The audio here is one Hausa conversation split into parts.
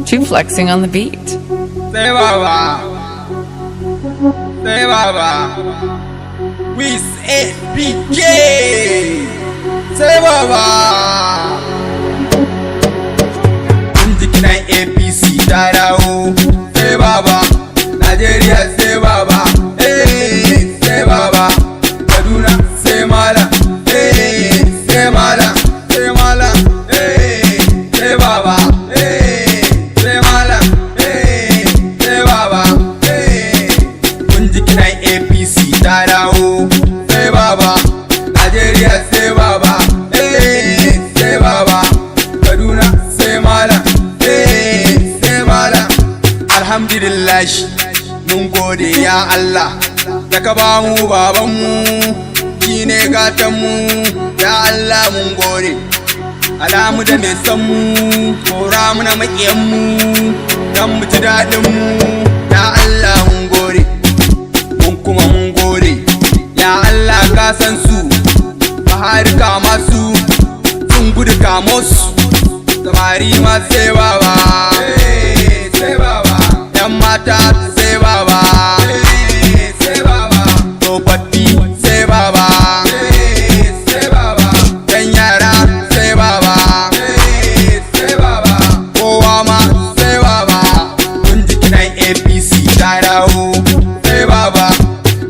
Two flexing on the beat. Say Baba, say Baba, with APK. Say Baba. Jikinan APC ta dawo. Say Baba, Nigeria say Baba, hey, say Baba, Kaduna say Malam, hey, say Malam, say Malam, hey, say Baba, hey, say Malam, hey, say Baba, hey. Jikinan APC ta dawo. Say Baba, Nigeria say Baba, hey, say Baba, Kaduna say Malam, hey, say Malam. Alhamdulillah, mun gode ya Allah da ka ba mu babanmu, shine gatanmu ya Allah mun gode. Alamu da mai san mu, kora mu na maƙiyanmu don mu ji daɗinmu ya Allah mun gode. Mun kuma mun gode ya Allah ka san su, bahari kama su, sun gudu kamo su, samari ma sai Baba, sai Baba, yan mata sai Baba, sai Baba, tsofaffi sai Baba, sai Baba, yan yara sai Baba, sai Baba, kowa ma sai Baba. Kun ji kinan APC ta dawo. Sai Baba,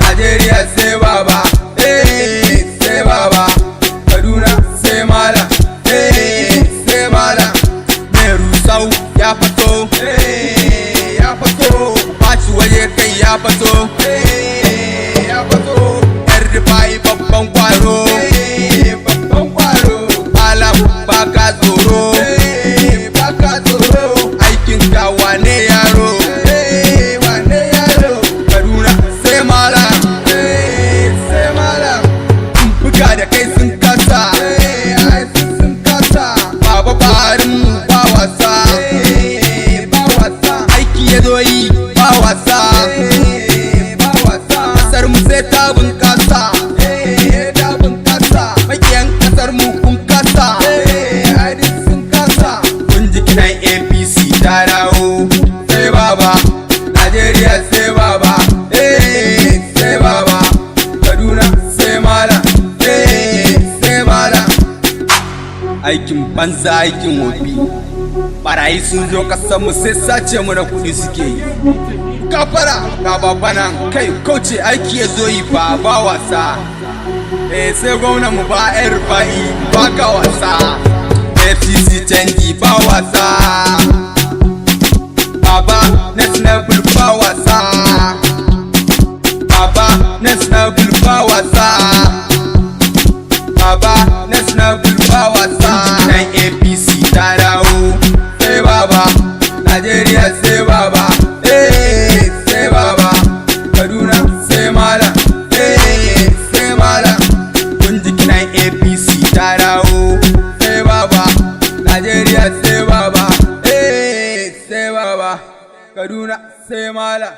Nigeria sai Baba, sai Baba, Kaduna sai Malam, sai Malam. Mai rusau ya fito, ya fito, baci waje kai ya fito, ya fito. Yar Rufai babban kwaro, babban kwaro. Malam baka tsoro, baka tsoro. Aikin ka wane yaro, wane yaro. Kaduna sai Malam, sai Malam. Buga da kai sun kasa, sun kasa. Baba baharin mu ba wasa, ba wasa. Aiki ya zo yi ba wasa, ba wasa. Kasar mu sai ta bunkasa, ta bunkasa. Makiyan kasar mu kun kasa, sun kasa. Kun ji kinan APC ta dawo. Sai Baba, Nigeria sai Baba, sai Baba, Kaduna sai Malam, sai Malam. Aikin banza aikin wofi, barayi sun zo kasar mu sai sace mu da kuɗi suke yi. Kafara ga babana kai kauce aiki ya zo yi ba wasa. Sai gwamna mu ba yan Rufai ba ka wasa. FCC canji ba wasa. Baba next level ba wasa. Baba next level ba wasa. Baba next level ba wasa. Nan APC ta dawo. Sai Baba, Nigeria sai Baba, sai Baba, Kaduna sai Malam, sai Malam. Kun ji kinan APC ta dawo. Sai Baba, Nigeria sai Baba, sai Baba, Kaduna sai Malam.